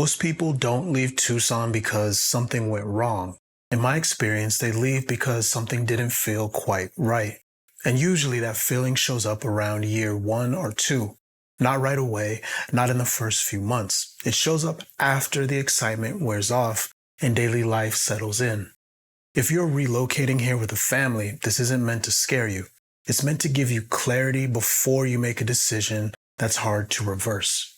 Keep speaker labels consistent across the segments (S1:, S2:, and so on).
S1: Most people don't leave Tucson because something went wrong. In my experience, they leave because something didn't feel quite right. And usually that feeling shows up around year 1 or 2. Not right away, not in the first few months. It shows up after the excitement wears off and daily life settles in. If you're relocating here with a family, this isn't meant to scare you. It's meant to give you clarity before you make a decision that's hard to reverse.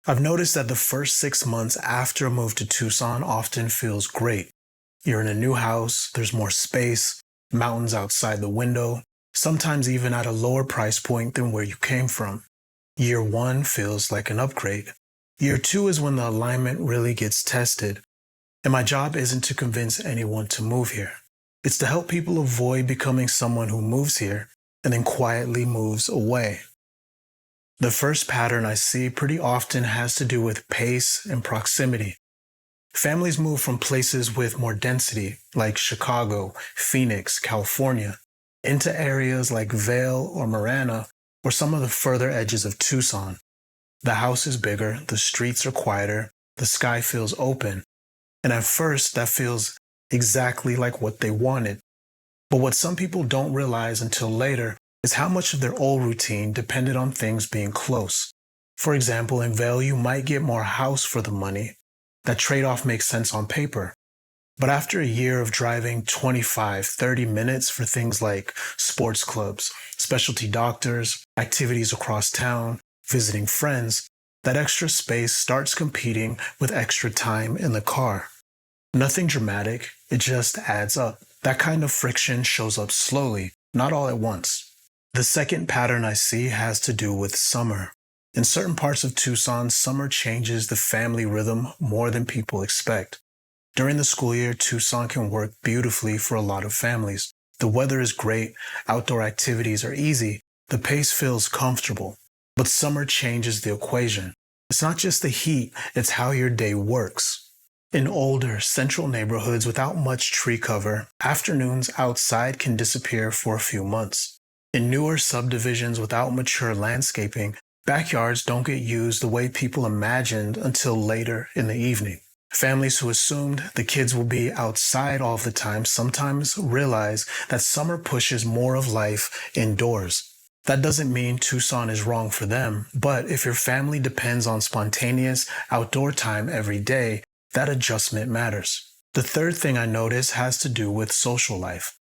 S1: I've noticed that the first 6 months after a move to Tucson often feels great. You're in a new house, there's more space, mountains outside the window, sometimes even at a lower price point than where you came from. Year 1 feels like an upgrade. Year 2 is when the alignment really gets tested. And my job isn't to convince anyone to move here. It's to help people avoid becoming someone who moves here and then quietly moves away. The first pattern I see pretty often has to do with pace and proximity. Families move from places with more density, like Chicago, Phoenix, California, into areas like Vail or Marana, or some of the further edges of Tucson. The house is bigger, the streets are quieter, the sky feels open, and at first that feels exactly like what they wanted. But what some people don't realize until later is how much of their old routine depended on things being close. For example, in Vail, you might get more house for the money. That trade-off makes sense on paper. But after a year of driving 25, 30 minutes for things like sports clubs, specialty doctors, activities across town, visiting friends, that extra space starts competing with extra time in the car. Nothing dramatic, it just adds up. That kind of friction shows up slowly, not all at once. The second pattern I see has to do with summer. In certain parts of Tucson, summer changes the family rhythm more than people expect. During the school year, Tucson can work beautifully for a lot of families. The weather is great, outdoor activities are easy, the pace feels comfortable. But summer changes the equation. It's not just the heat, it's how your day works. In older, central neighborhoods without much tree cover, afternoons outside can disappear for a few months. In newer subdivisions without mature landscaping, backyards don't get used the way people imagined until later in the evening. Families who assumed the kids will be outside all the time sometimes realize that summer pushes more of life indoors. That doesn't mean Tucson is wrong for them, but if your family depends on spontaneous outdoor time every day, that adjustment matters. The third thing I notice has to do with social life.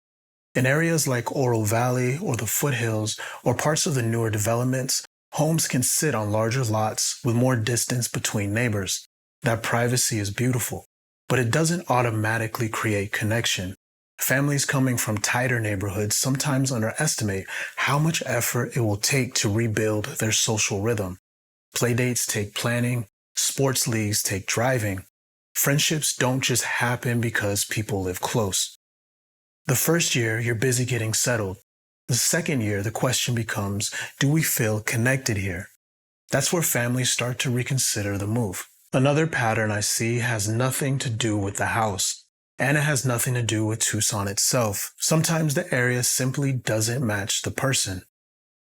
S1: In areas like Oro Valley or the foothills or parts of the newer developments, homes can sit on larger lots with more distance between neighbors. That privacy is beautiful, but it doesn't automatically create connection. Families coming from tighter neighborhoods sometimes underestimate how much effort it will take to rebuild their social rhythm. Playdates take planning, sports leagues take driving. Friendships don't just happen because people live close. The first year, you're busy getting settled. The second year, the question becomes, do we feel connected here? That's where families start to reconsider the move. Another pattern I see has nothing to do with the house, and it has nothing to do with Tucson itself. Sometimes the area simply doesn't match the person.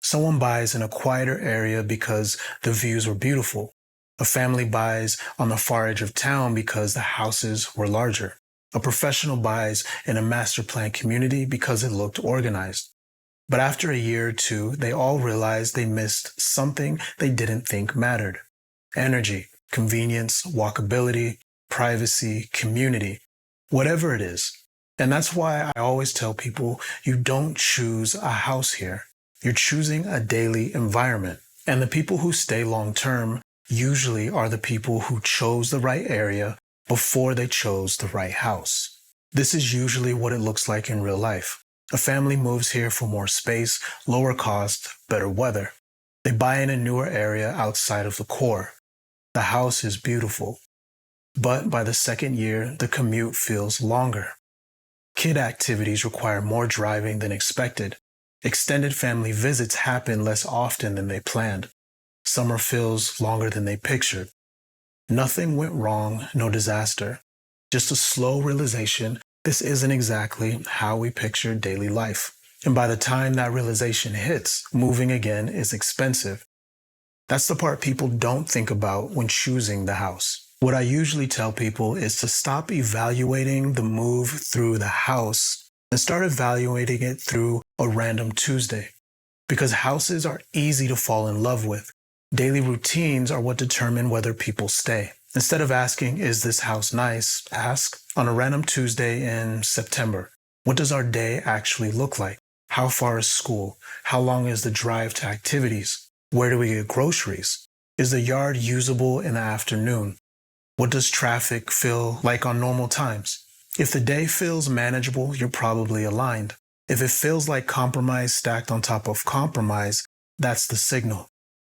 S1: Someone buys in a quieter area because the views were beautiful. A family buys on the far edge of town because the houses were larger. A professional buys in a master plan community because it looked organized. But after a year or two, they all realized they missed something they didn't think mattered. Energy, convenience, walkability, privacy, community, whatever it is. And that's why I always tell people, you don't choose a house here. You're choosing a daily environment. And the people who stay long term usually are the people who chose the right area before they chose the right house. This is usually what it looks like in real life. A family moves here for more space, lower cost, better weather. They buy in a newer area outside of the core. The house is beautiful. But by the second year, the commute feels longer. Kid activities require more driving than expected. Extended family visits happen less often than they planned. Summer feels longer than they pictured. Nothing went wrong, no disaster. Just a slow realization this isn't exactly how we pictured daily life. And by the time that realization hits, moving again is expensive. That's the part people don't think about when choosing the house. What I usually tell people is to stop evaluating the move through the house and start evaluating it through a random Tuesday. Because houses are easy to fall in love with. Daily routines are what determine whether people stay. Instead of asking, is this house nice? Ask, on a random Tuesday in September, what does our day actually look like? How far is school? How long is the drive to activities? Where do we get groceries? Is the yard usable in the afternoon? What does traffic feel like on normal times? If the day feels manageable, you're probably aligned. If it feels like compromise stacked on top of compromise, that's the signal.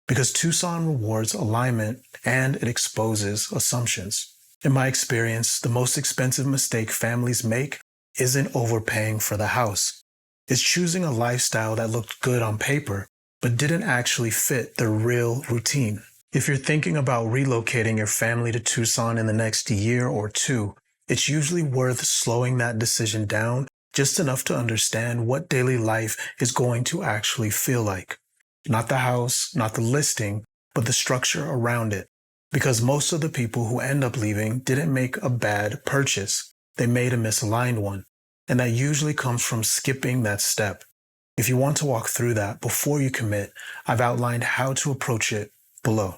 S1: Because Tucson rewards alignment and it exposes assumptions. In my experience, the most expensive mistake families make isn't overpaying for the house. It's choosing a lifestyle that looked good on paper, but didn't actually fit their real routine. If you're thinking about relocating your family to Tucson in the next year or two, it's usually worth slowing that decision down just enough to understand what daily life is going to actually feel like. Not the house, not the listing, but the structure around it. Because most of the people who end up leaving didn't make a bad purchase. They made a misaligned one. And that usually comes from skipping that step. If you want to walk through that before you commit, I've outlined how to approach it below.